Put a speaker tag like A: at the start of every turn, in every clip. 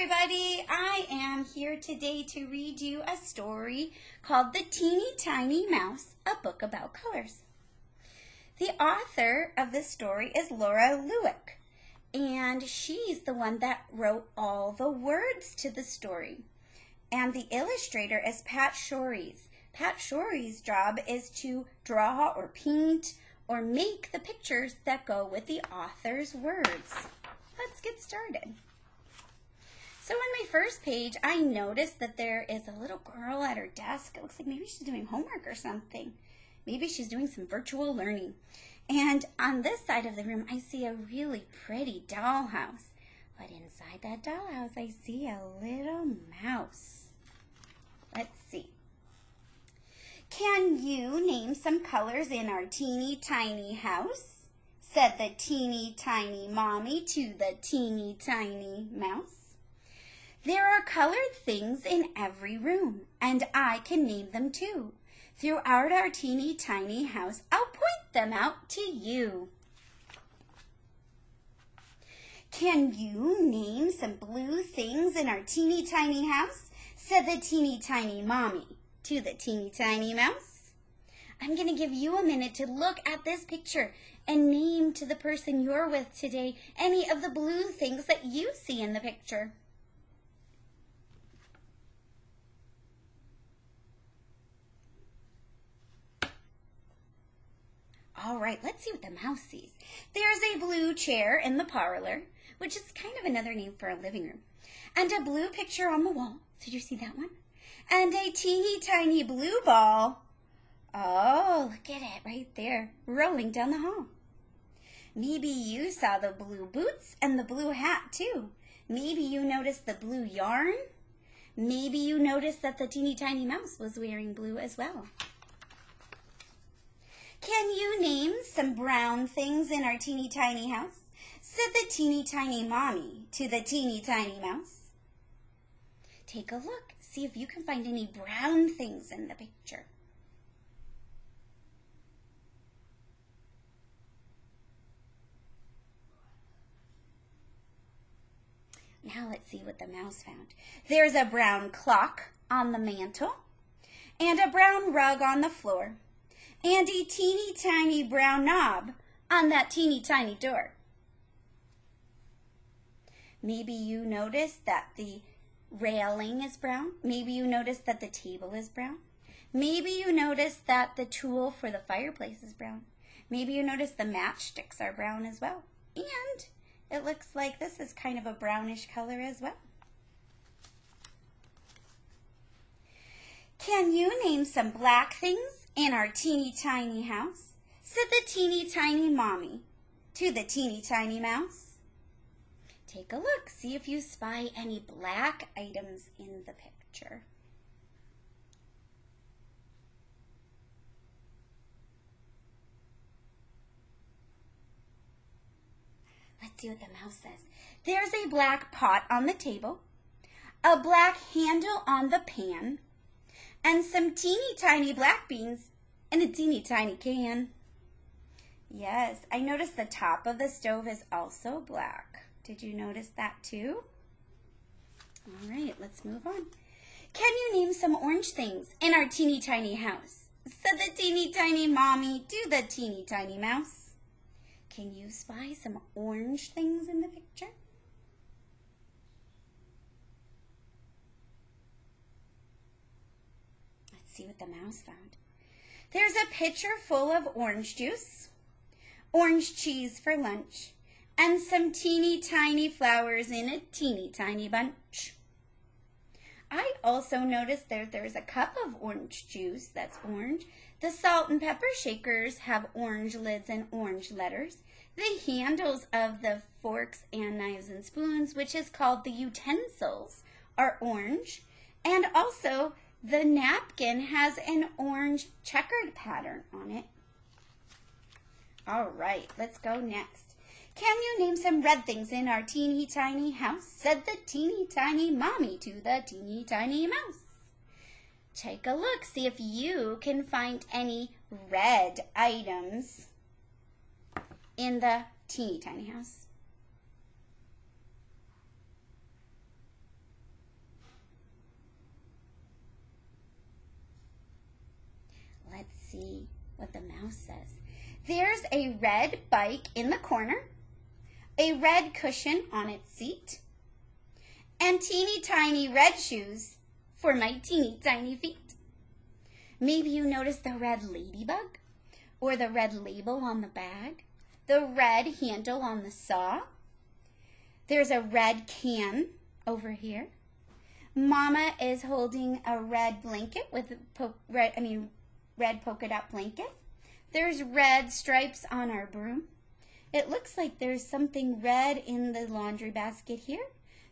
A: everybody. I am here today to read you a story called The Teeny Tiny Mouse, a book about colors. The author of this story is Laura Lewick, and she's the one that wrote all the words to the story. And the illustrator is Pat Shorey's. Pat Shorey's job is to draw or paint or make the pictures that go with the author's words. Let's get started. So on my first page, I noticed that there is a little girl at her desk. It looks like maybe she's doing homework or something. Maybe she's doing some virtual learning. And on this side of the room, I see a really pretty dollhouse. But inside that dollhouse, I see a little mouse. Let's see. "Can you name some colors in our teeny tiny house?" said the teeny tiny mommy to the teeny tiny mouse. "There are colored things in every room, and I can name them too. Throughout our teeny tiny house, I'll point them out to you." "Can you name some blue things in our teeny tiny house?" said the teeny tiny mommy to the teeny tiny mouse. I'm going to give you a minute to look at this picture and name to the person you're with today any of the blue things that you see in the picture. All right, let's see what the mouse sees. There's a blue chair in the parlor, which is kind of another name for a living room, and a blue picture on the wall. Did you see that one? And a teeny tiny blue ball. Oh, look at it right there, rolling down the hall. Maybe you saw the blue boots and the blue hat too. Maybe you noticed the blue yarn. Maybe you noticed that the teeny tiny mouse was wearing blue as well. "Can you name some brown things in our teeny tiny house?" said the teeny tiny mommy to the teeny tiny mouse. Take a look. See if you can find any brown things in the picture. Now let's see what the mouse found. There's a brown clock on the mantle, and a brown rug on the floor, and a teeny tiny brown knob on that teeny tiny door. Maybe you noticed that the railing is brown. Maybe you noticed that the table is brown. Maybe you noticed that the tool for the fireplace is brown. Maybe you noticed the matchsticks are brown as well. And it looks like this is kind of a brownish color as well. "Can you name some black things in our teeny tiny house?" said the teeny tiny mommy to the teeny tiny mouse. Take a look. See if you spy any black items in the picture. Let's see what the mouse says. There's a black pot on the table, a black handle on the pan, and some teeny tiny black beans in a teeny tiny can. Yes, I noticed the top of the stove is also black. Did you notice that too? All right, let's move on. "Can you name some orange things in our teeny tiny house?" said the teeny tiny mommy to the teeny tiny mouse. Can you spy some orange things in the picture? Let's see what the mouse found. There's a pitcher full of orange juice, orange cheese for lunch, and some teeny tiny flowers in a teeny tiny bunch. I also noticed there's a cup of orange juice that's orange. The salt and pepper shakers have orange lids and orange letters. The handles of the forks and knives and spoons, which is called the utensils, are orange. And also the napkin has an orange checkered pattern on it. All right, let's go next. "Can you name some red things in our teeny tiny house?" said the teeny tiny mommy to the teeny tiny mouse. Take a look. See if you can find any red items in the teeny tiny house. what the mouse says. There's a red bike in the corner, a red cushion on its seat, and teeny tiny red shoes for my teeny tiny feet. Maybe you noticed the red ladybug, or the red label on the bag, the red handle on the saw. There's a red can over here. Mama is holding a red blanket with red polka dot blanket. There's red stripes on our broom. It looks like there's something red in the laundry basket here.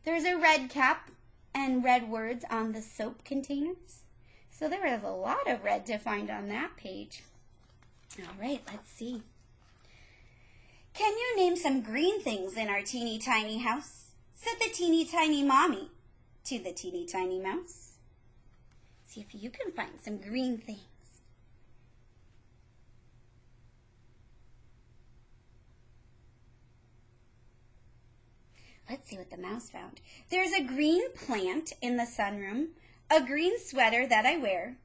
A: There's a red cap and red words on the soap containers. So there is a lot of red to find on that page. All right, let's see. Can you name some green things in our teeny tiny house? Said the teeny tiny mommy to the teeny tiny mouse. See if you can find some green things. Let's see what the mouse found. There's a green plant in the sunroom, a green sweater that I wear,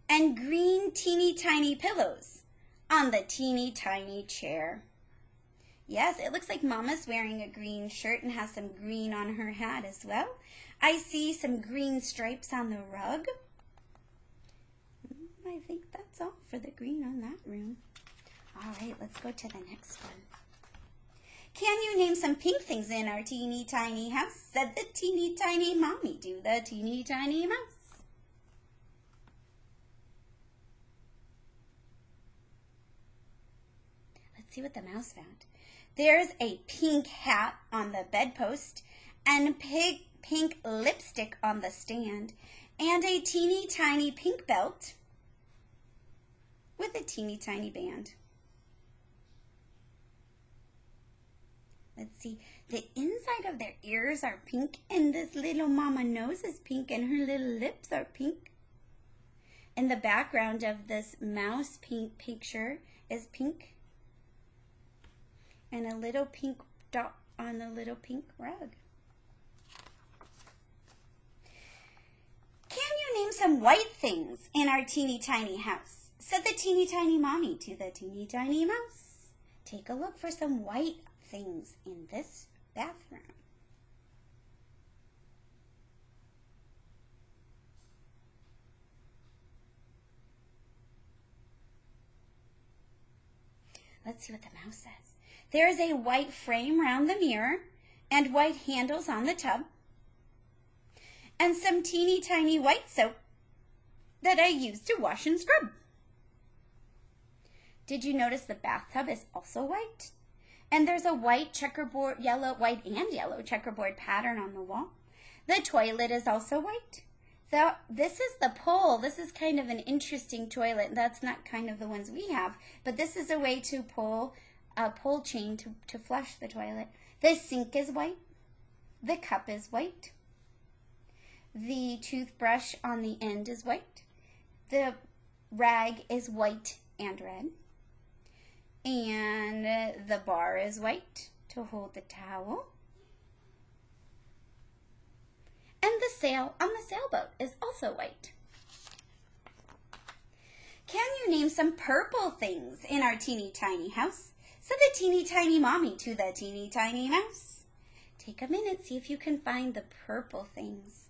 A: and green teeny tiny pillows on the teeny tiny chair. Yes, it looks like Mama's wearing a green shirt and has some green on her hat as well. I see some green stripes on the rug. I think that's all for the green on that room. All right, let's go to the next one. Can you name some pink things in our teeny tiny house? Said the teeny tiny mommy to the teeny tiny mouse. Let's see what the mouse found. There's a pink hat on the bedpost and pink lipstick on the stand and a teeny tiny pink belt with a teeny tiny band. Let's see, the inside of their ears are pink and this little mama nose is pink and her little lips are pink. And the background of this mouse pink picture is pink. And a little pink dot on a little pink rug. Can you name some white things in our teeny tiny house? Said the teeny tiny mommy to the teeny tiny mouse. Take a look for some white things in this bathroom. Let's see what the mouse says. There is a white frame around the mirror and white handles on the tub and some teeny tiny white soap that I use to wash and scrub. Did you notice the bathtub is also white? And there's a white checkerboard, white and yellow checkerboard pattern on the wall. The toilet is also white. So this is the pole. This is kind of an interesting toilet. That's not kind of the ones we have, but this is a way to pull a pull chain to flush the toilet. The sink is white. The cup is white. The toothbrush on the end is white. The rag is white and red. And the bar is white to hold the towel. And the sail on the sailboat is also white. Can you name some purple things in our teeny tiny house? Said the teeny tiny mommy to the teeny tiny mouse. Take a minute, see if you can find the purple things.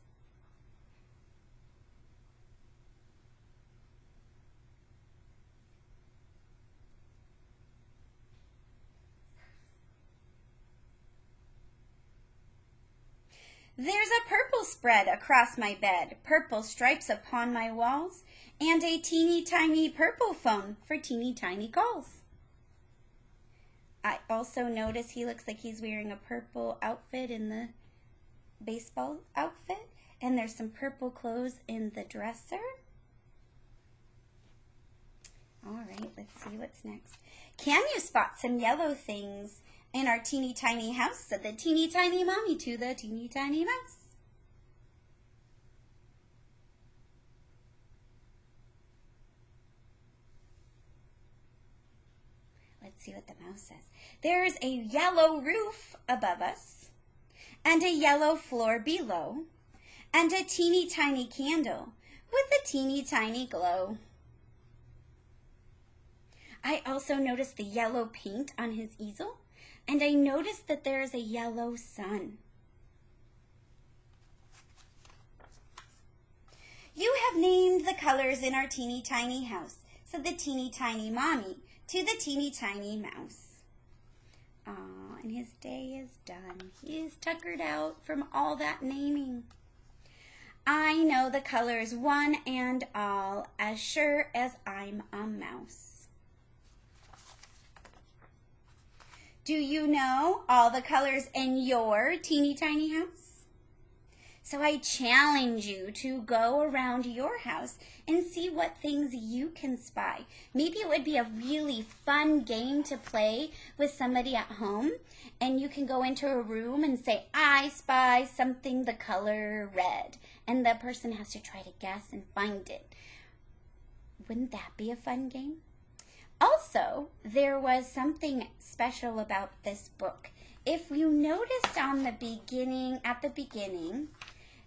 A: There's a purple spread across my bed, purple stripes upon my walls, and a teeny tiny purple phone for teeny tiny calls. I also notice he looks like he's wearing a purple outfit in the baseball outfit, and there's some purple clothes in the dresser. All right, let's see what's next. Can you spot some yellow things in our teeny tiny house? Said the teeny tiny mommy to the teeny tiny mouse. Let's see what the mouse says. There's a yellow roof above us and a yellow floor below and a teeny tiny candle with a teeny tiny glow. I also noticed the yellow paint on his easel, and I noticed that there is a yellow sun. You have named the colors in our teeny tiny house, said the teeny tiny mommy to the teeny tiny mouse. Aw, and his day is done. He is tuckered out from all that naming. I know the colors one and all, as sure as I'm a mouse. Do you know all the colors in your teeny tiny house? So I challenge you to go around your house and see what things you can spy. Maybe it would be a really fun game to play with somebody at home, and you can go into a room and say, I spy something the color red, and the person has to try to guess and find it. Wouldn't that be a fun game? Also, there was something special about this book. If you noticed at the beginning,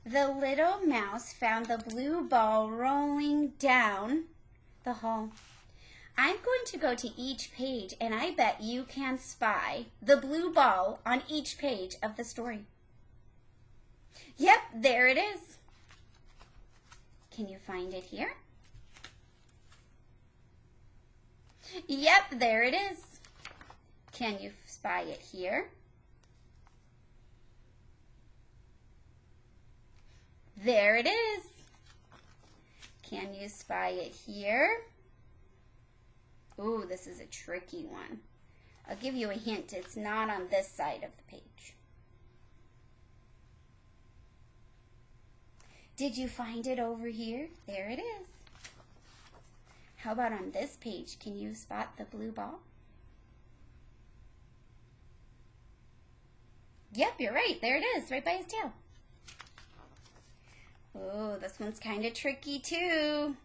A: the little mouse found the blue ball rolling down the hall. I'm going to go to each page, and I bet you can spy the blue ball on each page of the story. Yep, there it is. Can you find it here? Yep, there it is. Can you spy it here? There it is. Can you spy it here? Ooh, this is a tricky one. I'll give you a hint. It's not on this side of the page. Did you find it over here? There it is. How about on this page? Can you spot the blue ball? Yep, you're right. There it is, right by his tail. Oh, this one's kind of tricky too.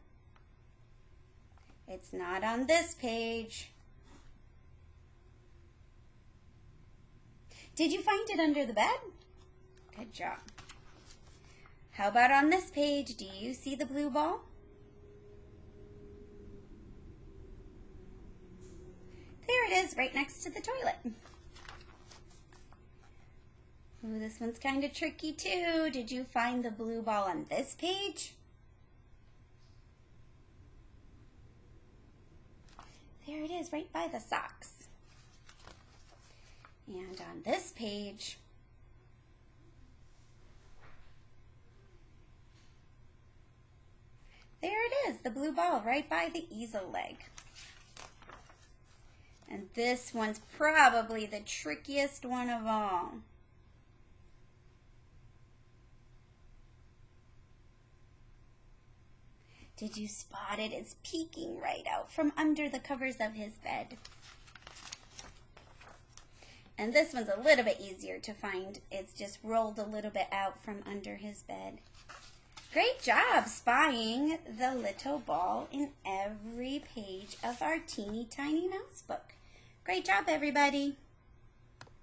A: It's not on this page. Did you find it under the bed? Good job. How about on this page? Do you see the blue ball? There it is, right next to the toilet. Ooh, this one's kind of tricky too. Did you find the blue ball on this page? There it is, right by the socks. And on this page, there it is, the blue ball right by the easel leg. And this one's probably the trickiest one of all. Did you spot it? It's peeking right out from under the covers of his bed. And this one's a little bit easier to find. It's just rolled a little bit out from under his bed. Great job spying the little ball in every page of our teeny tiny mouse book. Great job, everybody.